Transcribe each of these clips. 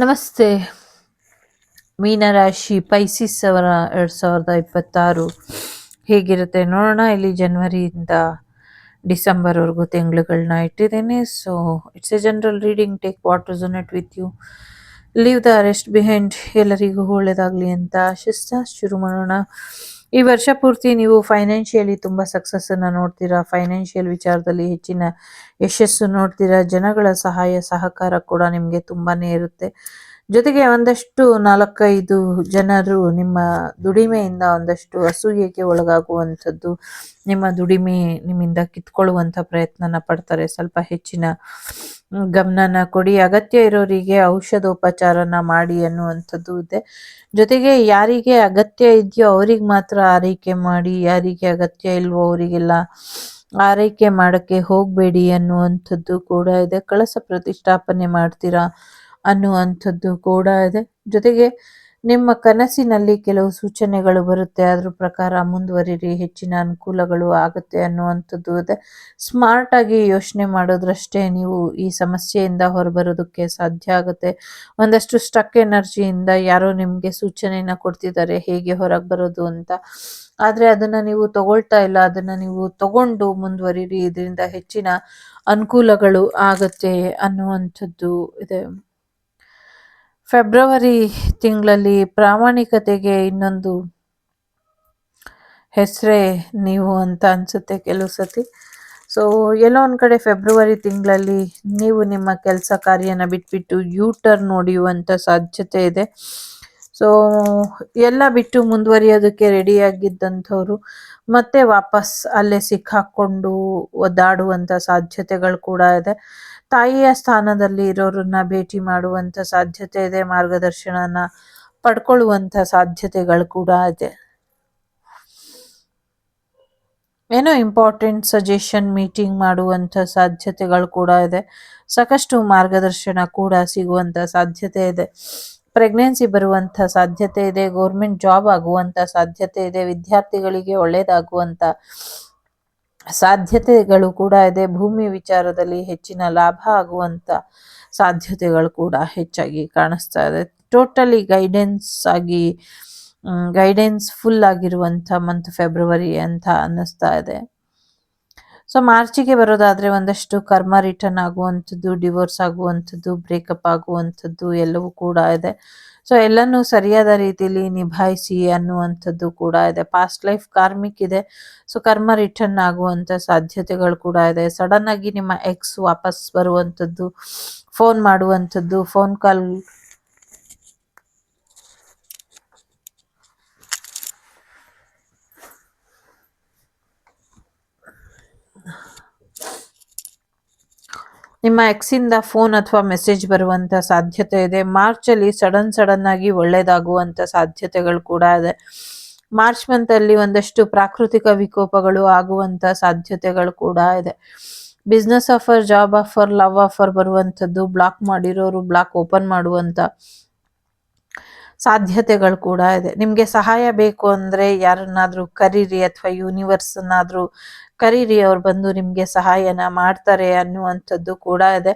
ನಮಸ್ತೆ. ಮೀನರಾಶಿ ಪೈಸಿಸ್ ಅವರ 2026 ಹೇಗಿರುತ್ತೆ ನೋಡೋಣ. ಇಲ್ಲಿ ಜನವರಿಯಿಂದ ಡಿಸೆಂಬರ್ವರೆಗೂ ತಿಂಗಳುಗಳನ್ನ ಇಟ್ಟಿದ್ದೇನೆ. So it's a general reading. Take what resonate with you, leave the rest behind. ಎಲ್ಲರಿಗೂ ಒಳ್ಳೆಯದಾಗಲಿ ಅಂತ ಆಶಿಸ್ತಾ ಶುರು ಮಾಡೋಣ. ಈ ವರ್ಷ ಪೂರ್ತಿ ನೀವು ಫೈನಾನ್ಷಿಯಲಿ ತುಂಬ ಸಕ್ಸಸ್ಸನ್ನು ನೋಡ್ತೀರಾ. ಫೈನಾನ್ಷಿಯಲ್ ವಿಚಾರದಲ್ಲಿ ಹೆಚ್ಚಿನ ಯಶಸ್ಸು ನೋಡ್ತೀರಾ. ಜನಗಳ ಸಹಾಯ ಸಹಕಾರ ಕೂಡ ನಿಮಗೆ ತುಂಬಾ ಇರುತ್ತೆ. ಜೊತೆಗೆ ಒಂದಷ್ಟು 4-5 ಜನರು ನಿಮ್ಮ ದುಡಿಮೆಯಿಂದ ಒಂದಷ್ಟು ಅಸೂಯೆಗೆ ಒಳಗಾಗುವಂಥದ್ದು, ನಿಮ್ಮ ದುಡಿಮೆ ನಿಮ್ಮಿಂದ ಕಿತ್ಕೊಳ್ಳುವಂಥ ಪ್ರಯತ್ನನ ಪಡ್ತಾರೆ. ಸ್ವಲ್ಪ ಹೆಚ್ಚಿನ ಗಮನನ ಕೊಡಿ. ಅಗತ್ಯ ಇರೋರಿಗೆ ಔಷಧೋಪಚಾರನ ಮಾಡಿ ಅನ್ನುವಂಥದ್ದು ಇದೆ. ಜೊತೆಗೆ ಯಾರಿಗೆ ಅಗತ್ಯ ಇದೆಯೋ ಅವ್ರಿಗೆ ಮಾತ್ರ ಆರೈಕೆ ಮಾಡಿ, ಯಾರಿಗೆ ಅಗತ್ಯ ಇಲ್ವೋ ಅವರಿಗೆಲ್ಲ ಆರೈಕೆ ಮಾಡೋಕ್ಕೆ ಹೋಗಬೇಡಿ ಅನ್ನುವಂಥದ್ದು ಕೂಡ ಇದೆ. ಕಳಸ ಪ್ರತಿಷ್ಠಾಪನೆ ಮಾಡ್ತೀರಾ ಅನ್ನುವಂಥದ್ದು ಕೂಡ ಇದೆ. ಜೊತೆಗೆ ನಿಮ್ಮ ಕನಸಿನಲ್ಲಿ ಕೆಲವು ಸೂಚನೆಗಳು ಬರುತ್ತೆ, ಅದ್ರ ಪ್ರಕಾರ ಮುಂದುವರಿರಿ, ಹೆಚ್ಚಿನ ಅನುಕೂಲಗಳು ಆಗುತ್ತೆ ಅನ್ನುವಂಥದ್ದು ಇದೆ. ಸ್ಮಾರ್ಟ್ ಆಗಿ ಯೋಚನೆ ಮಾಡೋದ್ರಷ್ಟೇ ನೀವು ಈ ಸಮಸ್ಯೆಯಿಂದ ಹೊರಬರೋದಕ್ಕೆ ಸಾಧ್ಯ ಆಗುತ್ತೆ. ಒಂದಷ್ಟು ಸ್ಟಕ್ ಎನರ್ಜಿಯಿಂದ ಯಾರೋ ನಿಮಗೆ ಸೂಚನೆನ ಕೊಡ್ತಿದ್ದಾರೆ ಹೇಗೆ ಹೊರಗೆ ಬರೋದು ಅಂತ, ಆದರೆ ಅದನ್ನು ನೀವು ತಗೊಳ್ತಾ ಇಲ್ಲ. ಅದನ್ನು ನೀವು ತಗೊಂಡು ಮುಂದುವರಿರಿ, ಇದರಿಂದ ಹೆಚ್ಚಿನ ಅನುಕೂಲಗಳು ಆಗತ್ತೆ ಅನ್ನುವಂಥದ್ದು ಇದೆ. ಫೆಬ್ರವರಿ ತಿಂಗಳಲ್ಲಿ ಪ್ರಾಮಾಣಿಕತೆಗೆ ಇನ್ನೊಂದು ಹೆಸರೇ ನೀವು ಅಂತ ಅನಿಸುತ್ತೆ ಕೆಲವು ಸತಿ. ಸೊ ಎಲ್ಲೋ ಒಂದು ಕಡೆ ಫೆಬ್ರವರಿ ತಿಂಗಳಲ್ಲಿ ನೀವು ನಿಮ್ಮ ಕೆಲಸ ಕಾರ್ಯನ ಬಿಟ್ಬಿಟ್ಟು ಟರ್ನ್ ಹೊಡೆಯುವಂಥ ಸಾಧ್ಯತೆ ಇದೆ. ಸೊ ಎಲ್ಲ ಬಿಟ್ಟು ಮುಂದುವರಿಯೋದಕ್ಕೆ ರೆಡಿಯಾಗಿದ್ದಂಥವ್ರು ಮತ್ತೆ ವಾಪಸ್ ಅಲ್ಲೇ ಸಿಕ್ಕಾಕ್ಕೊಂಡು ಒದ್ದಾಡುವಂಥ ಸಾಧ್ಯತೆಗಳು ಕೂಡ ಇದೆ. ತಾಯಿಯ ಸ್ಥಾನದಲ್ಲಿ ಇರೋರನ್ನ ಭೇಟಿ ಮಾಡುವಂಥ ಸಾಧ್ಯತೆ ಇದೆ. ಮಾರ್ಗದರ್ಶನನ ಪಡ್ಕೊಳ್ಳುವಂಥ ಸಾಧ್ಯತೆಗಳು ಕೂಡ ಇದೆ. ಏನೋ ಇಂಪಾರ್ಟೆಂಟ್ ಸಜೆಷನ್ ಮೀಟಿಂಗ್ ಮಾಡುವಂಥ ಸಾಧ್ಯತೆಗಳು ಕೂಡ ಇದೆ. ಸಾಕಷ್ಟು ಮಾರ್ಗದರ್ಶನ ಕೂಡ ಸಿಗುವಂಥ ಸಾಧ್ಯತೆ ಇದೆ. ಪ್ರೆಗ್ನೆನ್ಸಿ ಬರುವಂಥ ಸಾಧ್ಯತೆ ಇದೆ. ಗೌರ್ಮೆಂಟ್ ಜಾಬ್ ಆಗುವಂಥ ಸಾಧ್ಯತೆ ಇದೆ. ವಿದ್ಯಾರ್ಥಿಗಳಿಗೆ ಒಳ್ಳೆಯದಾಗುವಂಥ ಸಾಧ್ಯತೆಗಳು ಕೂಡ ಇದೆ. ಭೂಮಿ ವಿಚಾರದಲ್ಲಿ ಹೆಚ್ಚಿನ ಲಾಭ ಆಗುವಂಥ ಸಾಧ್ಯತೆಗಳು ಕೂಡ ಹೆಚ್ಚಾಗಿ ಕಾಣಿಸ್ತಾ ಇದೆ. ಟೋಟಲಿ ಗೈಡೆನ್ಸ್ ಫುಲ್ ಆಗಿರುವಂಥ ಮಂತ್ ಫೆಬ್ರವರಿ ಅಂತ ಅನ್ನಿಸ್ತಾ ಇದೆ. ಸೊ ಮಾರ್ಚಿಗೆ ಬರೋದಾದರೆ ಒಂದಷ್ಟು ಕರ್ಮ ರಿಟರ್ನ್ ಆಗುವಂಥದ್ದು, ಡಿವೋರ್ಸ್ ಆಗುವಂಥದ್ದು, ಬ್ರೇಕಪ್ ಆಗುವಂಥದ್ದು ಎಲ್ಲವೂ ಕೂಡ ಇದೆ. ಸೊ ಎಲ್ಲನೂ ಸರಿಯಾದ ರೀತಿಯಲ್ಲಿ ನಿಭಾಯಿಸಿ ಅನ್ನುವಂಥದ್ದು ಕೂಡ ಇದೆ. ಪಾಸ್ಟ್ ಲೈಫ್ ಕಾರ್ಮಿಕ್ ಇದೆ. ಸೊ ಕರ್ಮ ರಿಟರ್ನ್ ಆಗುವಂಥ ಸಾಧ್ಯತೆಗಳು ಕೂಡ ಇದೆ. ಸಡನ್ ಆಗಿ ನಿಮ್ಮ ಎಕ್ಸ್ ವಾಪಸ್ ಬರುವಂಥದ್ದು, ಫೋನ್ ಮಾಡುವಂಥದ್ದು, ಫೋನ್ ಕಾಲ್ ನಿಮ್ಮ ಎಕ್ಸಿಂದ ಫೋನ್ ಅಥವಾ ಮೆಸೇಜ್ ಬರುವಂಥ ಸಾಧ್ಯತೆ ಇದೆ. ಮಾರ್ಚಲ್ಲಿ ಸಡನ್ ಆಗಿ ಒಳ್ಳೆಯದಾಗುವಂಥ ಸಾಧ್ಯತೆಗಳು ಕೂಡ ಇದೆ. ಮಾರ್ಚ್ ಮಂತಲ್ಲಿ ಒಂದಷ್ಟು ಪ್ರಾಕೃತಿಕ ವಿಕೋಪಗಳು ಆಗುವಂಥ ಸಾಧ್ಯತೆಗಳು ಕೂಡ ಇದೆ. Business offer, job offer, love offer ಬರುವಂಥದ್ದು, ಬ್ಲಾಕ್ ಮಾಡಿರೋರು ಬ್ಲಾಕ್ ಓಪನ್ ಮಾಡುವಂಥ ಸಾಧ್ಯತೆಗಳು ಕೂಡ ಇದೆ. ನಿಮಗೆ ಸಹಾಯ ಬೇಕು ಅಂದರೆ ಯಾರನ್ನಾದರೂ ಕರೀರಿ ಅಥವಾ ಯೂನಿವರ್ಸನ್ನಾದರೂ ಕರೀರಿ, ಅವ್ರು ಬಂದು ನಿಮಗೆ ಸಹಾಯನ ಮಾಡ್ತಾರೆ ಅನ್ನುವಂಥದ್ದು ಕೂಡ ಇದೆ.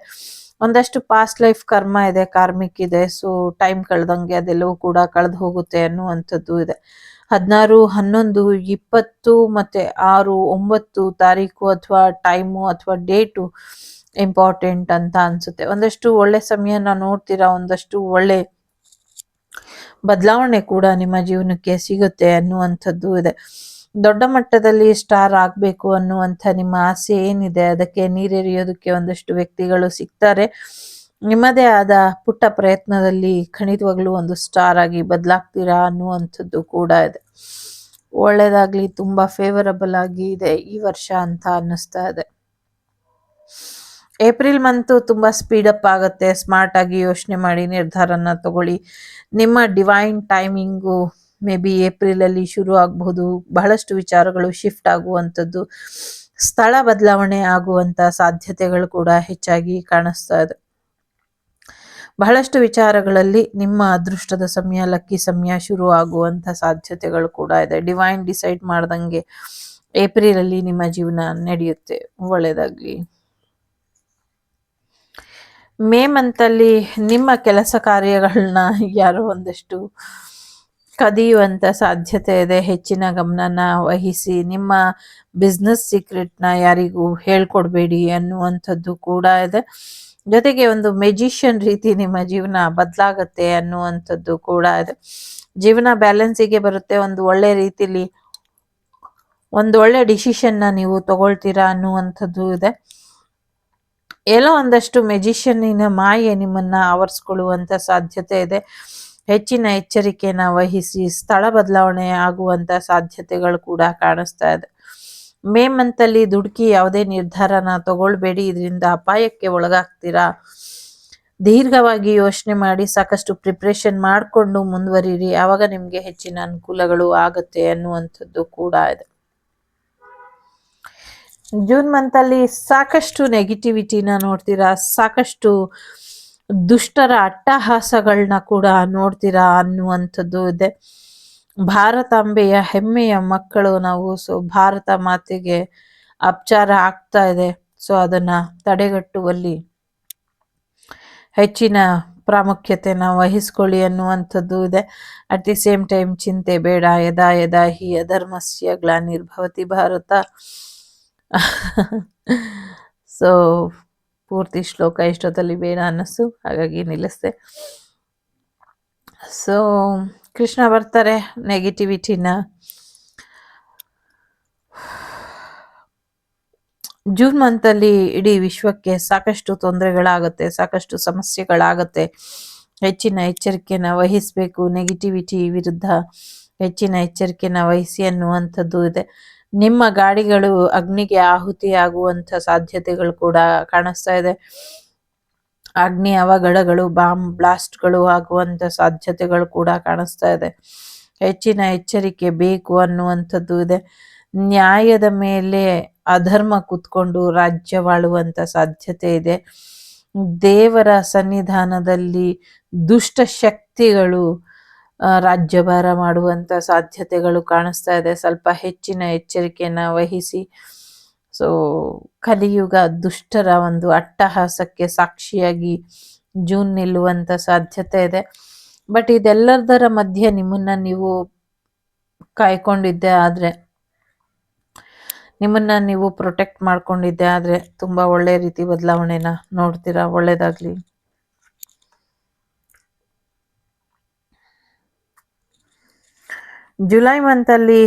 ಒಂದಷ್ಟು ಪಾಸ್ಟ್ ಲೈಫ್ ಕರ್ಮ ಇದೆ, ಕಾರ್ಮಿಕ್ ಇದೆ. ಸೊ ಟೈಮ್ ಕಳೆದಂಗೆ ಅದೆಲ್ಲವೂ ಕೂಡ ಕಳೆದು ಹೋಗುತ್ತೆ ಅನ್ನುವಂಥದ್ದು ಇದೆ. 16, 11, 20 ಮತ್ತು 6, 9 ತಾರೀಕು ಅಥವಾ ಟೈಮು ಅಥವಾ ಡೇಟು ಇಂಪಾರ್ಟೆಂಟ್ ಅಂತ ಅನಿಸುತ್ತೆ. ಒಂದಷ್ಟು ಒಳ್ಳೆ ಸಮಯನ ನೋಡ್ತೀರಾ. ಒಂದಷ್ಟು ಒಳ್ಳೆ ಬದಲಾವಣೆ ಕೂಡ ನಿಮ್ಮ ಜೀವನಕ್ಕೆ ಸಿಗುತ್ತೆ ಅನ್ನುವಂಥದ್ದು ಇದೆ. ದೊಡ್ಡ ಮಟ್ಟದಲ್ಲಿ ಸ್ಟಾರ್ ಆಗಬೇಕು ಅನ್ನುವಂಥ ನಿಮ್ಮ ಆಸೆ ಏನಿದೆ ಅದಕ್ಕೆ ನೀರೆರೆಯೋದಕ್ಕೆ ಒಂದಷ್ಟು ವ್ಯಕ್ತಿಗಳು ಸಿಗ್ತಾರೆ. ನಿಮ್ಮದೇ ಆದ ಪುಟ್ಟ ಪ್ರಯತ್ನದಲ್ಲಿ ಖಂಡಿತವಾಗ್ಲೂ ಒಂದು ಸ್ಟಾರ್ ಆಗಿ ಬದಲಾಗ್ತೀರಾ ಅನ್ನುವಂಥದ್ದು ಕೂಡ ಇದೆ. ಒಳ್ಳೆಯದಾಗಲಿ, ತುಂಬ ಫೇವರಬಲ್ ಆಗಿ ಇದೆ ಈ ವರ್ಷ ಅಂತ ಅನ್ನಿಸ್ತಾ ಇದೆ. ಏಪ್ರಿಲ್ ಮಂತು ತುಂಬ ಸ್ಪೀಡಪ್ ಆಗುತ್ತೆ. ಸ್ಮಾರ್ಟ್ ಆಗಿ ಯೋಚನೆ ಮಾಡಿ ನಿರ್ಧಾರನ ತಗೊಳ್ಳಿ. ನಿಮ್ಮ ಡಿವೈನ್ ಟೈಮಿಂಗು ಮೇ ಬಿ ಏಪ್ರಿಲಲ್ಲಿ ಶುರು ಆಗಬಹುದು. ಬಹಳಷ್ಟು ವಿಚಾರಗಳು ಶಿಫ್ಟ್ ಆಗುವಂಥದ್ದು, ಸ್ಥಳ ಬದಲಾವಣೆ ಆಗುವಂಥ ಸಾಧ್ಯತೆಗಳು ಕೂಡ ಹೆಚ್ಚಾಗಿ ಕಾಣಿಸ್ತಾ ಇದೆ. ಬಹಳಷ್ಟು ವಿಚಾರಗಳಲ್ಲಿ ನಿಮ್ಮ ಅದೃಷ್ಟದ ಸಮಯ, ಲಕ್ಕಿ ಸಮಯ ಶುರು ಆಗುವಂಥ ಸಾಧ್ಯತೆಗಳು ಕೂಡ ಇದೆ. ಡಿವೈನ್ ಡಿಸೈಡ್ ಮಾಡ್ದಂಗೆ ಏಪ್ರಿಲಲ್ಲಿ ನಿಮ್ಮ ಜೀವನ ನಡೆಯುತ್ತೆ. ಒಳ್ಳೆಯದಾಗಲಿ. ಮೇ ಮಂತಲ್ಲಿ ನಿಮ್ಮ ಕೆಲಸ ಕಾರ್ಯಗಳನ್ನ ಯಾರೋ ಒಂದಷ್ಟು ಕದಿಯುವಂಥ ಸಾಧ್ಯತೆ ಇದೆ. ಹೆಚ್ಚಿನ ಗಮನನ ವಹಿಸಿ. ನಿಮ್ಮ ಬಿಸ್ನೆಸ್ ಸೀಕ್ರೆಟ್ನ ಯಾರಿಗೂ ಹೇಳ್ಕೊಡ್ಬೇಡಿ ಅನ್ನುವಂಥದ್ದು ಕೂಡ ಇದೆ. ಜೊತೆಗೆ ಒಂದು ಮೆಜಿಷಿಯನ್ ರೀತಿ ನಿಮ್ಮ ಜೀವನ ಬದಲಾಗತ್ತೆ ಅನ್ನುವಂಥದ್ದು ಕೂಡ ಇದೆ. ಜೀವನ ಬ್ಯಾಲೆನ್ಸಿಗೆ ಬರುತ್ತೆ. ಒಂದು ಒಳ್ಳೆ ರೀತಿಲಿ ಒಂದು ಒಳ್ಳೆ ಡಿಸಿಷನ್ನ ನೀವು ತಗೊಳ್ತೀರಾ ಅನ್ನುವಂಥದ್ದು ಇದೆ. ಎಲ್ಲೋ ಒಂದಷ್ಟು ಮೆಜಿಷಿಯನ್ನಿನ ಮಾಯೆ ನಿಮ್ಮನ್ನ ಆವರಿಸ್ಕೊಳ್ಳುವಂಥ ಸಾಧ್ಯತೆ ಇದೆ. ಹೆಚ್ಚಿನ ಎಚ್ಚರಿಕೆನ ವಹಿಸಿ. ಸ್ಥಳ ಬದಲಾವಣೆ ಆಗುವಂಥ ಸಾಧ್ಯತೆಗಳು ಕೂಡ ಕಾಣಿಸ್ತಾ ಇದೆ. ಮೇ ಮಂತಲ್ಲಿ ದುಡುಕಿ ಯಾವುದೇ ನಿರ್ಧಾರನ ತಗೊಳ್ಬೇಡಿ. ಇದರಿಂದ ಅಪಾಯಕ್ಕೆ ಒಳಗಾಗ್ತೀರಾ. ದೀರ್ಘವಾಗಿ ಯೋಚನೆ ಮಾಡಿ ಸಾಕಷ್ಟು ಪ್ರಿಪ್ರೇಷನ್ ಮಾಡಿಕೊಂಡು ಮುಂದುವರಿರಿ. ಆವಾಗ ನಿಮಗೆ ಹೆಚ್ಚಿನ ಅನುಕೂಲಗಳು ಆಗುತ್ತೆ ಅನ್ನುವಂಥದ್ದು ಕೂಡ ಇದೆ. ಜೂನ್ ಮಂತಲ್ಲಿ ಸಾಕಷ್ಟು ನೆಗೆಟಿವಿಟಿನ ನೋಡ್ತೀರಾ. ಸಾಕಷ್ಟು ದುಷ್ಟರ ಅಟ್ಟಹಾಸಗಳನ್ನ ಕೂಡ ನೋಡ್ತೀರಾ ಅನ್ನುವಂಥದ್ದು ಇದೆ. ಭಾರತಾಂಬೆಯ ಹೆಮ್ಮೆಯ ಮಕ್ಕಳು ನಾವು. ಸೊ ಭಾರತ ಮಾತೆಗೆ ಅಪಚಾರ ಆಗ್ತಾ ಇದೆ. ಸೊ ಅದನ್ನ ತಡೆಗಟ್ಟುವಲ್ಲಿ ಹೆಚ್ಚಿನ ಪ್ರಾಮುಖ್ಯತೆನ ವಹಿಸ್ಕೊಳ್ಳಿ ಅನ್ನುವಂಥದ್ದು ಇದೆ. ಅಟ್ ದಿ ಸೇಮ್ ಟೈಮ್ ಚಿಂತೆ ಬೇಡ. ಯದಾ ಯದಾ ಹಿ ಅಧರ್ಮಸ್ಯ ಗ್ಲಾನಿರ್ಭವತಿ ಭಾರತ. ಸೊ ಪೂರ್ತಿ ಶ್ಲೋಕ ಇಷ್ಟೊತ್ತಲ್ಲಿ ಬೇಡ ಅನ್ನಿಸ್ತು, ಹಾಗಾಗಿ ನಿಲ್ಲಿಸ್ದೆ. ಸೊ ಕೃಷ್ಣ ಬರ್ತಾರೆ ನೆಗೆಟಿವಿಟಿನ ಜೂನ್ ಮಂತಲ್ಲಿ ಇಡೀ ವಿಶ್ವಕ್ಕೆ ಸಾಕಷ್ಟು ತೊಂದರೆಗಳಾಗುತ್ತೆ, ಸಾಕಷ್ಟು ಸಮಸ್ಯೆಗಳಾಗುತ್ತೆ. ಹೆಚ್ಚಿನ ಎಚ್ಚರಿಕೆನ ವಹಿಸಬೇಕು. ನೆಗೆಟಿವಿಟಿ ವಿರುದ್ಧ ಹೆಚ್ಚಿನ ಎಚ್ಚರಿಕೆನ ವಹಿಸಿ ಅನ್ನುವಂಥದ್ದು ಇದೆ. ನಿಮ್ಮ ಗಾಡಿಗಳು ಅಗ್ನಿಗೆ ಆಹುತಿ ಆಗುವಂಥ ಸಾಧ್ಯತೆಗಳು ಕೂಡ ಕಾಣಿಸ್ತಾ ಇದೆ. ಅಗ್ನಿ ಅವಘಡಗಳು, ಬಾಂಬ್ ಬ್ಲಾಸ್ಟ್ಗಳು ಆಗುವಂಥ ಸಾಧ್ಯತೆಗಳು ಕೂಡ ಕಾಣಿಸ್ತಾ ಇದೆ. ಹೆಚ್ಚಿನ ಎಚ್ಚರಿಕೆ ಬೇಕು ಅನ್ನುವಂಥದ್ದು ಇದೆ. ನ್ಯಾಯದ ಮೇಲೆ ಅಧರ್ಮ ಕೂತ್ಕೊಂಡು ರಾಜ್ಯವಾಳುವಂಥ ಸಾಧ್ಯತೆ ಇದೆ. ದೇವರ ಸನ್ನಿಧಾನದಲ್ಲಿ ದುಷ್ಟ ಶಕ್ತಿಗಳು ರಾಜ್ಯಭಾರ ಮಾಡುವಂಥ ಸಾಧ್ಯತೆಗಳು ಕಾಣಿಸ್ತಾ ಇದೆ. ಸ್ವಲ್ಪ ಹೆಚ್ಚಿನ ಎಚ್ಚರಿಕೆಯನ್ನು ವಹಿಸಿ. ಸೊ ಕಲಿಯುಗ ದುಷ್ಟರ ಒಂದು ಅಟ್ಟಹಾಸಕ್ಕೆ ಸಾಕ್ಷಿಯಾಗಿ ಜೂನ್ ನಿಲ್ಲುವಂಥ ಸಾಧ್ಯತೆ ಇದೆ. ಬಟ್ ಇದೆಲ್ಲದರ ಮಧ್ಯೆ ನಿಮ್ಮನ್ನ ನೀವು ಕಾಯ್ಕೊಂಡಿದ್ದೆ ಆದರೆ, ನಿಮ್ಮನ್ನ ನೀವು ಪ್ರೊಟೆಕ್ಟ್ ಮಾಡ್ಕೊಂಡಿದ್ದೆ ಆದರೆ ತುಂಬ ಒಳ್ಳೆ ರೀತಿ ಬದಲಾವಣೆನ ನೋಡ್ತೀರಾ. ಒಳ್ಳೇದಾಗ್ಲಿ. ಜುಲೈ ಮಂತಲ್ಲಿ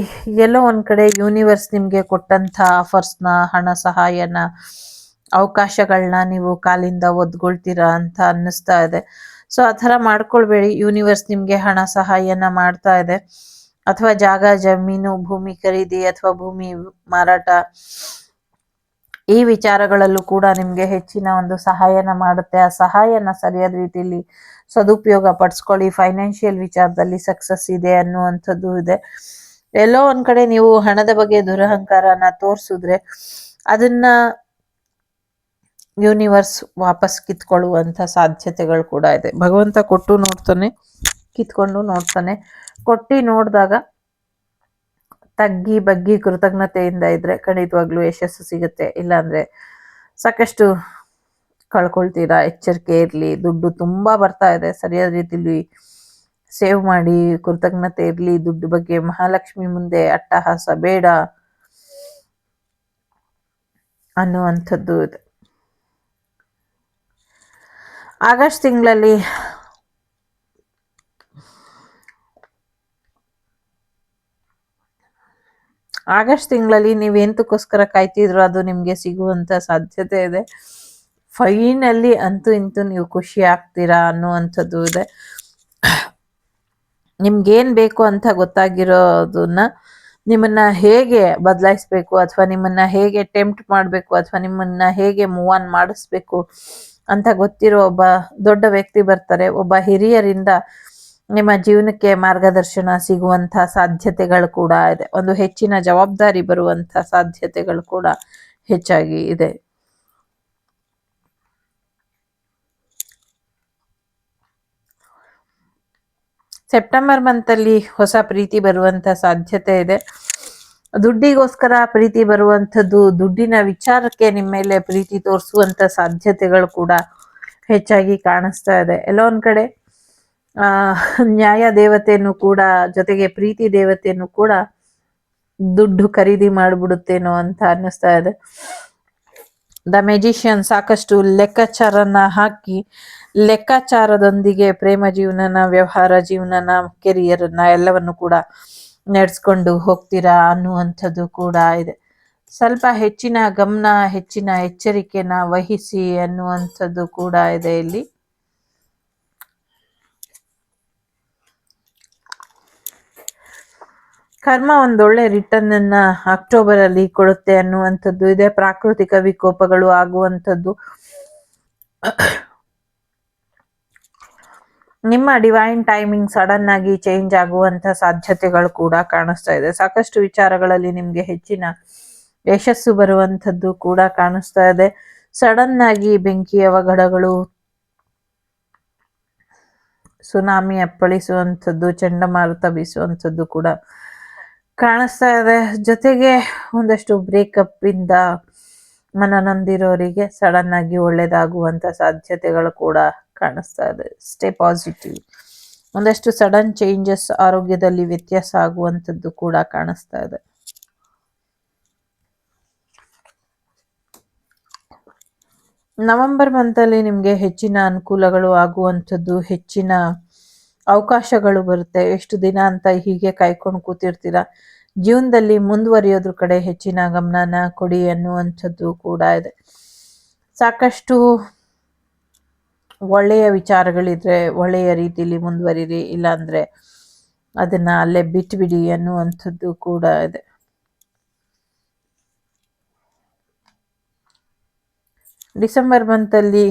ಎಲ್ಲೋ ಒಂದು ಕಡೆ ಯೂನಿವರ್ಸ್ ನಿಮಗೆ ಕೊಟ್ಟಂಥ ಆಫರ್ಸ್ನ, ಹಣ ಸಹಾಯನ, ಅವಕಾಶಗಳನ್ನ ನೀವು ಕಾಲಿಂದ ಒದ್ಕೊಳ್ತೀರಾ ಅಂತ ಅನ್ನಿಸ್ತಾ ಇದೆ. ಸೊ ಆ ಥರ ಮಾಡ್ಕೊಳ್ಬೇಡಿ. ಯೂನಿವರ್ಸ್ ನಿಮಗೆ ಹಣ ಸಹಾಯನ ಮಾಡ್ತಾ ಇದೆ. ಅಥವಾ ಜಾಗ, ಜಮೀನು, ಭೂಮಿ ಖರೀದಿ ಅಥವಾ ಭೂಮಿ ಮಾರಾಟ, ಈ ವಿಚಾರಗಳಲ್ಲೂ ಕೂಡ ನಿಮಗೆ ಹೆಚ್ಚಿನ ಒಂದು ಸಹಾಯನ ಮಾಡುತ್ತೆ. ಆ ಸಹಾಯನ ಸರಿಯಾದ ರೀತಿಯಲ್ಲಿ ಸದುಪಯೋಗ ಪಡಿಸ್ಕೊಳ್ಳಿ. ಫೈನಾನ್ಷಿಯಲ್ ವಿಚಾರದಲ್ಲಿ ಸಕ್ಸಸ್ ಇದೆ ಅನ್ನುವಂಥದ್ದು ಇದೆ. ಎಲ್ಲೋ ಒಂದ್ ಕಡೆ ನೀವು ಹಣದ ಬಗ್ಗೆ ದುರಹಂಕಾರನ ತೋರಿಸಿದ್ರೆ ಅದನ್ನ ಯೂನಿವರ್ಸ್ ವಾಪಸ್ ಕಿತ್ಕೊಳ್ಳುವಂಥ ಸಾಧ್ಯತೆಗಳು ಕೂಡ ಇದೆ. ಭಗವಂತ ಕೊಟ್ಟು ನೋಡ್ತಾನೆ, ಕಿತ್ಕೊಂಡು ನೋಡ್ತಾನೆ. ಕೊಟ್ಟು ನೋಡಿದಾಗ ತಗ್ಗಿ ಬಗ್ಗಿ ಕೃತಜ್ಞತೆಯಿಂದ ಇದ್ರೆ ಖಂಡಿತವಾಗ್ಲೂ ಯಶಸ್ಸು ಸಿಗುತ್ತೆ. ಇಲ್ಲಾಂದ್ರೆ ಸಾಕಷ್ಟು ಕಳ್ಕೊಳ್ತೀರಾ. ಎಚ್ಚರಿಕೆ ಇರಲಿ. ದುಡ್ಡು ತುಂಬಾ ಬರ್ತಾ ಇದೆ, ಸರಿಯಾದ ರೀತಿಲಿ ಸೇವ್ ಮಾಡಿ. ಕೃತಜ್ಞತೆ ಇರಲಿ. ದುಡ್ಡು ಬಗ್ಗೆ ಮಹಾಲಕ್ಷ್ಮಿ ಮುಂದೆ ಅಟ್ಟಹಾಸ ಬೇಡ ಅನ್ನುವಂಥದ್ದು ಇದೆ. ಆಗಸ್ಟ್ ತಿಂಗಳಲ್ಲಿ ನೀವೆಂತಕ್ಕೋಸ್ಕರ ಕಾಯ್ತಿದ್ರು ಅದು ನಿಮ್ಗೆ ಸಿಗುವಂತ ಸಾಧ್ಯತೆ ಇದೆ. ಫೈನಲಿ ಅಂತೂ ಇಂತೂ ನೀವು ಖುಷಿ ಆಗ್ತೀರಾ ಅನ್ನುವಂಥದ್ದು ಇದೆ. ನಿಮ್ಗೇನ್ ಬೇಕು ಅಂತ ಗೊತ್ತಾಗಿರೋದನ್ನ ನಿಮ್ಮನ್ನ ಹೇಗೆ ಬದಲಾಯಿಸ್ಬೇಕು ಅಥವಾ ನಿಮ್ಮನ್ನ ಹೇಗೆ ಟೆಂಪ್ಟ್ ಮಾಡಬೇಕು ಅಥವಾ ನಿಮ್ಮನ್ನ ಹೇಗೆ ಮೂವ್ ಆನ್ ಮಾಡಿಸ್ಬೇಕು ಅಂತ ಗೊತ್ತಿರೋ ಒಬ್ಬ ದೊಡ್ಡ ವ್ಯಕ್ತಿ ಬರ್ತಾರೆ. ಒಬ್ಬ ಹಿರಿಯರಿಂದ ನಿಮ್ಮ ಜೀವನಕ್ಕೆ ಮಾರ್ಗದರ್ಶನ ಸಿಗುವಂಥ ಸಾಧ್ಯತೆಗಳು ಕೂಡ ಇದೆ. ಒಂದು ಹೆಚ್ಚಿನ ಜವಾಬ್ದಾರಿ ಬರುವಂಥ ಸಾಧ್ಯತೆಗಳು ಕೂಡ ಹೆಚ್ಚಾಗಿ ಇದೆ. ಸೆಪ್ಟೆಂಬರ್ ಮಂತಲ್ಲಿ ಹೊಸ ಪ್ರೀತಿ ಬರುವಂಥ ಸಾಧ್ಯತೆ ಇದೆ. ದುಡ್ಡಿಗೋಸ್ಕರ ಪ್ರೀತಿ ಬರುವಂಥದ್ದು, ದುಡ್ಡಿನ ವಿಚಾರಕ್ಕೆ ನಿಮ್ಮ ಮೇಲೆ ಪ್ರೀತಿ ತೋರಿಸುವಂಥ ಸಾಧ್ಯತೆಗಳು ಕೂಡ ಹೆಚ್ಚಾಗಿ ಕಾಣಿಸ್ತಾ ಇದೆ. ಎಲ್ಲೋ ಒಂದ್ ಕಡೆ ಆ ನ್ಯಾಯ ದೇವತೆಯನ್ನು ಕೂಡ, ಜೊತೆಗೆ ಪ್ರೀತಿ ದೇವತೆಯನ್ನು ಕೂಡ ದುಡ್ಡು ಖರೀದಿ ಮಾಡ್ಬಿಡುತ್ತೇನೋ ಅಂತ ಅನ್ನಿಸ್ತಾ ಇದೆ. ದ ಮೆಜಿಷಿಯನ್ ಸಾಕಷ್ಟು ಲೆಕ್ಕಾಚಾರನ ಹಾಕಿ, ಲೆಕ್ಕಾಚಾರದೊಂದಿಗೆ ಪ್ರೇಮ ಜೀವನನ, ವ್ಯವಹಾರ ಜೀವನನ, ಕೆರಿಯರ್ನ ಎಲ್ಲವನ್ನು ಕೂಡ ನಡೆಸ್ಕೊಂಡು ಹೋಗ್ತೀರಾ ಅನ್ನುವಂಥದ್ದು ಕೂಡ ಇದೆ. ಸ್ವಲ್ಪ ಹೆಚ್ಚಿನ ಗಮನ, ಹೆಚ್ಚಿನ ಎಚ್ಚರಿಕೆನ ವಹಿಸಿ ಅನ್ನುವಂಥದ್ದು ಕೂಡ ಇದೆ ಇಲ್ಲಿ. ಕರ್ಮ ಒಂದೊಳ್ಳೆ ರಿಟರ್ನ್ ಅನ್ನ ಅಕ್ಟೋಬರ್ ಅಲ್ಲಿ ಕೊಡುತ್ತೆ ಅನ್ನುವಂಥದ್ದು ಇದೆ. ಪ್ರಾಕೃತಿಕ ವಿಕೋಪಗಳು ಆಗುವಂಥದ್ದು, ನಿಮ್ಮ ಡಿವೈನ್ ಟೈಮಿಂಗ್ ಸಡನ್ ಆಗಿ ಚೇಂಜ್ ಆಗುವಂತ ಸಾಧ್ಯತೆಗಳು ಕೂಡ ಕಾಣಿಸ್ತಾ ಇದೆ. ಸಾಕಷ್ಟು ವಿಚಾರಗಳಲ್ಲಿ ನಿಮ್ಗೆ ಹೆಚ್ಚಿನ ಯಶಸ್ಸು ಬರುವಂಥದ್ದು ಕೂಡ ಕಾಣಿಸ್ತಾ ಇದೆ. ಸಡನ್ ಆಗಿ ಬೆಂಕಿಯ ಅವಘಡಗಳು, ಸುನಾಮಿ ಅಪ್ಪಳಿಸುವಂಥದ್ದು, ಚಂಡಮಾರುತ ಬೀಸುವಂಥದ್ದು ಕೂಡ ಕಾಣಿಸ್ತಾ ಇದೆ. ಜೊತೆಗೆ ಒಂದಷ್ಟು ಬ್ರೇಕಪ್ ಇಂದ ಮನನೊಂದಿರೋರಿಗೆ ಸಡನ್ ಆಗಿ ಒಳ್ಳೇದಾಗುವಂತ ಸಾಧ್ಯತೆಗಳು ಕೂಡ ಕಾಣಿಸ್ತಾ ಇದೆ. Stay positive. ಒಂದಷ್ಟು ಸಡನ್ ಚೇಂಜಸ್, ಆರೋಗ್ಯದಲ್ಲಿ ವ್ಯತ್ಯಾಸ ಆಗುವಂಥದ್ದು ಕೂಡ ಕಾಣಿಸ್ತಾ ಇದೆ. ನವೆಂಬರ್ ಮಂತಲ್ಲಿ ನಿಮ್ಗೆ ಹೆಚ್ಚಿನ ಅನುಕೂಲಗಳು ಆಗುವಂಥದ್ದು, ಹೆಚ್ಚಿನ ಅವಕಾಶಗಳು ಬರುತ್ತೆ. ಎಷ್ಟು ದಿನ ಅಂತ ಹೀಗೆ ಕಾಯ್ಕೊಂಡು ಕೂತಿರ್ತೀರಾ, ಜೀವನದಲ್ಲಿ ಮುಂದುವರಿಯೋದ್ರ ಕಡೆ ಹೆಚ್ಚಿನ ಗಮನನ ಕೊಡಿ ಅನ್ನುವಂಥದ್ದು ಕೂಡ ಇದೆ. ಸಾಕಷ್ಟು ಒಳ್ಳೆಯ ವಿಚಾರಗಳಿದ್ರೆ ಒಳ್ಳೆಯ ರೀತಿಯಲ್ಲಿ ಮುಂದುವರಿರಿ, ಇಲ್ಲಾಂದ್ರೆ ಅದನ್ನ ಅಲ್ಲೇ ಬಿಟ್ಬಿಡಿ ಅನ್ನುವಂಥದ್ದು ಕೂಡ ಇದೆ. ಡಿಸೆಂಬರ್ ಮಂತಲ್ಲಿ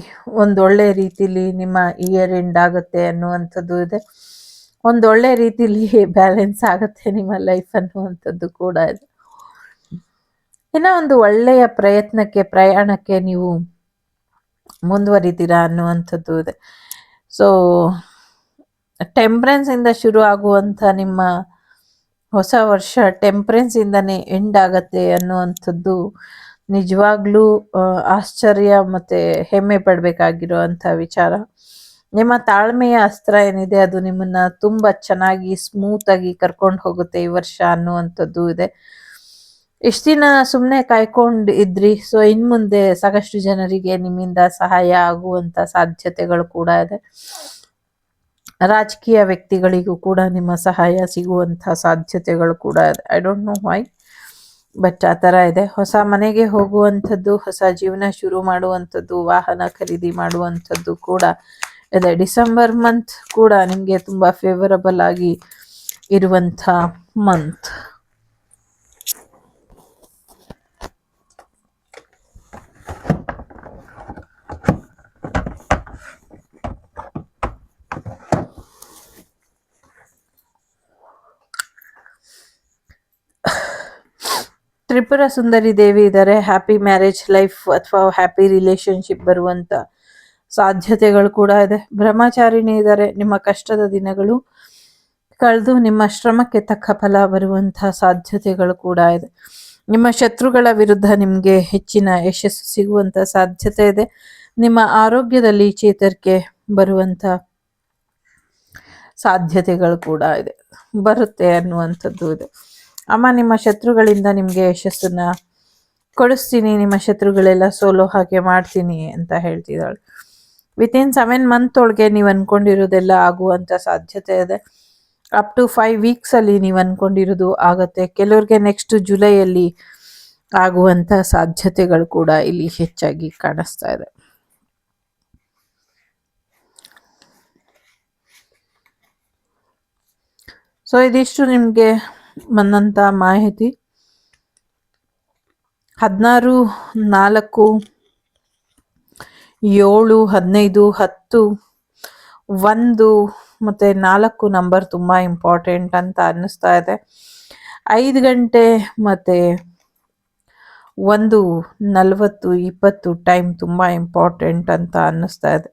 ಒಂದೊಳ್ಳೆ ರೀತಿಲಿ ನಿಮ್ಮ ಇಯರ್ ಎಂಡ್ ಆಗುತ್ತೆ ಅನ್ನುವಂಥದ್ದು ಇದೆ. ಒಂದೊಳ್ಳೆ ರೀತಿಲಿ ಬ್ಯಾಲೆನ್ಸ್ ಆಗುತ್ತೆ ನಿಮ್ಮ ಲೈಫ್ ಅನ್ನುವಂಥದ್ದು ಕೂಡ ಇದೆ. ಇನ್ನ ಒಂದು ಒಳ್ಳೆಯ ಪ್ರಯಾಣಕ್ಕೆ ನೀವು ಮುಂದುವರಿತೀರಾ ಅನ್ನುವಂಥದ್ದು ಇದೆ. ಸೊ ಟೆಂಪ್ರೆನ್ಸ್ ಇಂದ ಶುರು ಆಗುವಂತ ನಿಮ್ಮ ಹೊಸ ವರ್ಷ ಟೆಂಪ್ರೆನ್ಸ್ ಇಂದಾನೆ ಎಂಡ್ ಆಗತ್ತೆ ಅನ್ನುವಂಥದ್ದು ನಿಜವಾಗ್ಲೂ ಆಶ್ಚರ್ಯ ಮತ್ತೆ ಹೆಮ್ಮೆ ಪಡ್ಬೇಕಾಗಿರುವಂತ ವಿಚಾರ. ನಿಮ್ಮ ತಾಳ್ಮೆಯ ಅಸ್ತ್ರ ಏನಿದೆ ಅದು ನಿಮ್ಮನ್ನ ತುಂಬಾ ಚೆನ್ನಾಗಿ ಸ್ಮೂತ್ ಆಗಿ ಕರ್ಕೊಂಡು ಹೋಗುತ್ತೆ ಈ ವರ್ಷ ಅನ್ನುವಂಥದ್ದು ಇದೆ. ಇಷ್ಟ ದಿನ ಸುಮ್ಮನೆ ಕಾಯ್ಕೊಂಡ್ ಇದ್ರಿ, ಸೊ ಇನ್ ಮುಂದೆ ಸಾಕಷ್ಟು ಜನರಿಗೆ ನಿಮ್ಮಿಂದ ಸಹಾಯ ಆಗುವಂತ ಸಾಧ್ಯತೆಗಳು ಕೂಡ ಇದೆ. ರಾಜಕೀಯ ವ್ಯಕ್ತಿಗಳಿಗೂ ಕೂಡ ನಿಮ್ಮ ಸಹಾಯ ಸಿಗುವಂತ ಸಾಧ್ಯತೆಗಳು ಕೂಡ ಇದೆ. I don't know why, but ಆ ಥರ ಇದೆ. ಹೊಸ ಮನೆಗೆ ಹೋಗುವಂಥದ್ದು, ಹೊಸ ಜೀವನ ಶುರು ಮಾಡುವಂಥದ್ದು, ವಾಹನ ಖರೀದಿ ಮಾಡುವಂಥದ್ದು ಕೂಡ ಇದೆ. ಡಿಸೆಂಬರ್ ಮಂತ್ ಕೂಡ ನಿಮಗೆ ತುಂಬಾ ಫೇವರಬಲ್ ಆಗಿ ಇರುವಂಥ ಮಂತ್. ತ್ರಿಪುರ ಸುಂದರಿ ದೇವಿ ಇದ್ದಾರೆ. ಹ್ಯಾಪಿ ಮ್ಯಾರೇಜ್ ಲೈಫ್ ಅಥವಾ ಹ್ಯಾಪಿ ರಿಲೇಶನ್ಶಿಪ್ ಬರುವಂತ ಸಾಧ್ಯತೆಗಳು ಕೂಡ ಇದೆ. ಬ್ರಹ್ಮಚಾರಿಣಿ ಇದ್ದಾರೆ. ನಿಮ್ಮ ಕಷ್ಟದ ದಿನಗಳು ಕಳೆದು ನಿಮ್ಮ ಶ್ರಮಕ್ಕೆ ತಕ್ಕ ಫಲ ಬರುವಂತಹ ಸಾಧ್ಯತೆಗಳು ಕೂಡ ಇದೆ. ನಿಮ್ಮ ಶತ್ರುಗಳ ವಿರುದ್ಧ ನಿಮ್ಗೆ ಹೆಚ್ಚಿನ ಯಶಸ್ಸು ಸಿಗುವಂತ ಸಾಧ್ಯತೆ ಇದೆ. ನಿಮ್ಮ ಆರೋಗ್ಯದಲ್ಲಿ ಚೇತರಿಕೆ ಬರುವಂತ ಸಾಧ್ಯತೆಗಳು ಕೂಡ ಇದೆ, ಬರುತ್ತೆ ಅನ್ನುವಂಥದ್ದು ಇದೆ. ಅಮ್ಮ ನಿಮ್ಮ ಶತ್ರುಗಳಿಂದ ನಿಮ್ಗೆ ಯಶಸ್ಸನ್ನ ಕೊಡಿಸ್ತೀನಿ, ನಿಮ್ಮ ಶತ್ರುಗಳೆಲ್ಲ ಸೋಲೋ ಹಾಗೆ ಮಾಡ್ತೀನಿ ಅಂತ ಹೇಳ್ತಿದ್ದಾಳೆ. ವಿತಿನ್ 7 ಮಂತ್ ಒಳಗೆ ನೀವು ಅನ್ಕೊಂಡಿರೋದೆಲ್ಲ ಆಗುವಂತ ಸಾಧ್ಯತೆ ಇದೆ. ಅಪ್ ಟು 5 ವೀಕ್ಸ್ ಅಲ್ಲಿ ನೀವು ಅನ್ಕೊಂಡಿರೋದು ಆಗತ್ತೆ. ಕೆಲವ್ರಿಗೆ ನೆಕ್ಸ್ಟ್ ಜುಲೈಯಲ್ಲಿ ಆಗುವಂತ ಸಾಧ್ಯತೆಗಳು ಕೂಡ ಇಲ್ಲಿ ಹೆಚ್ಚಾಗಿ ಕಾಣಿಸ್ತಾ ಇದೆ. ಸೊ ಇದಿಷ್ಟು ನಿಮ್ಗೆ ಬಂದಂತ ಮಾಹಿತಿ. 16, 4, 7, 15, 10, 1 ಮತ್ತೆ 4 ನಂಬರ್ ತುಂಬಾ ಇಂಪಾರ್ಟೆಂಟ್ ಅಂತ ಅನ್ನಿಸ್ತಾ ಇದೆ. 5 ಗಂಟೆ ಮತ್ತೆ 1:40, 20 ಟೈಮ್ ತುಂಬಾ ಇಂಪಾರ್ಟೆಂಟ್ ಅಂತ ಅನ್ನಿಸ್ತಾ ಇದೆ.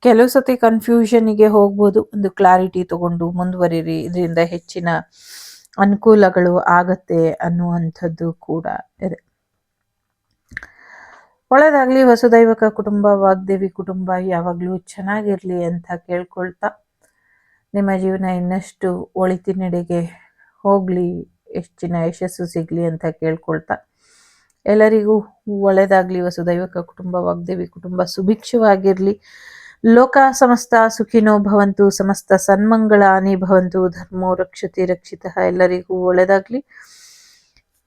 ಕೆಲವು ಸತಿ ಕನ್ಫ್ಯೂಷನ್ಗೆ ಹೋಗ್ಬೋದು. ಒಂದು ಕ್ಲಾರಿಟಿ ತಗೊಂಡು ಮುಂದುವರಿರಿ, ಇದರಿಂದ ಹೆಚ್ಚಿನ ಅನುಕೂಲಗಳು ಆಗತ್ತೆ ಅನ್ನುವಂಥದ್ದು ಕೂಡ ಇದೆ. ಒಳ್ಳೇದಾಗ್ಲಿ. ವಸುದೈವಕ ಕುಟುಂಬ, ವಾಗ್ದೇವಿ ಕುಟುಂಬ ಯಾವಾಗಲೂ ಚೆನ್ನಾಗಿರ್ಲಿ ಅಂತ ಕೇಳ್ಕೊಳ್ತಾ, ನಿಮ್ಮ ಜೀವನ ಇನ್ನಷ್ಟು ಒಳಿತಿನೆಡೆಗೆ ಹೋಗಲಿ, ಹೆಚ್ಚಿನ ಯಶಸ್ಸು ಸಿಗಲಿ ಅಂತ ಕೇಳ್ಕೊಳ್ತಾ, ಎಲ್ಲರಿಗೂ ಒಳ್ಳೇದಾಗ್ಲಿ. ವಸುದೈವಕ ಕುಟುಂಬ, ವಾಗ್ದೇವಿ ಕುಟುಂಬ ಸುಭಿಕ್ಷವಾಗಿರಲಿ. ಲೋಕ ಸಮಸ್ತ ಸುಖಿನೋ ಭವಂತು, ಸಮಸ್ತ ಸನ್ಮಂಗಳಾನಿ ಭವಂತು, ಧರ್ಮೋ ರಕ್ಷತಿ ರಕ್ಷಿತಃ. ಎಲ್ಲರಿಗೂ ಒಳ್ಳೇದಾಗ್ಲಿ.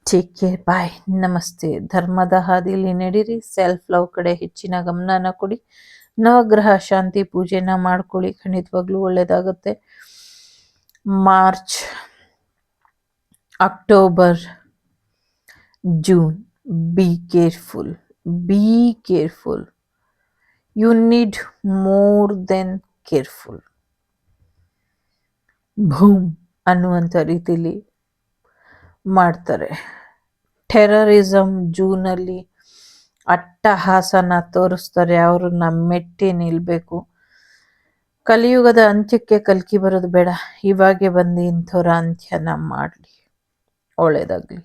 ಟೇಕ್ ಕೇರ್, ಬಾಯ್, ನಮಸ್ತೆ. ಧರ್ಮದ ಹಾದಿಯಲ್ಲಿ ನಡೀರಿ, ಸೆಲ್ಫ್ ಲವ್ ಕಡೆ ಹೆಚ್ಚಿನ ಗಮನನ ಕೊಡಿ, ನವಗ್ರಹ ಶಾಂತಿ ಪೂಜೆನ ಮಾಡ್ಕೊಳ್ಳಿ, ಖಂಡಿತವಾಗ್ಲೂ ಒಳ್ಳೇದಾಗುತ್ತೆ. March, October, June, be careful, be careful. You need more than careful. Boom ಅನ್ನುವಂಥ ರೀತಿಲಿ ಮಾಡ್ತಾರೆ. ಟೆರರಿಸಮ್ ಜೂನಲ್ಲಿ ಅಟ್ಟಹಾಸನ ತೋರಿಸ್ತಾರೆ, ಅವ್ರನ್ನ ಮೆಟ್ಟಿ ನಿಲ್ಬೇಕು. ಕಲಿಯುಗದ ಅಂತ್ಯಕ್ಕೆ ಕಲ್ಕಿ ಬರೋದು ಬೇಡ, ಇವಾಗೆ ಬಂದು ಇಂಥವ್ರ ಅಂತ್ಯನ ಮಾಡಲಿ. ಒಳ್ಳೇದಾಗ್ಲಿ.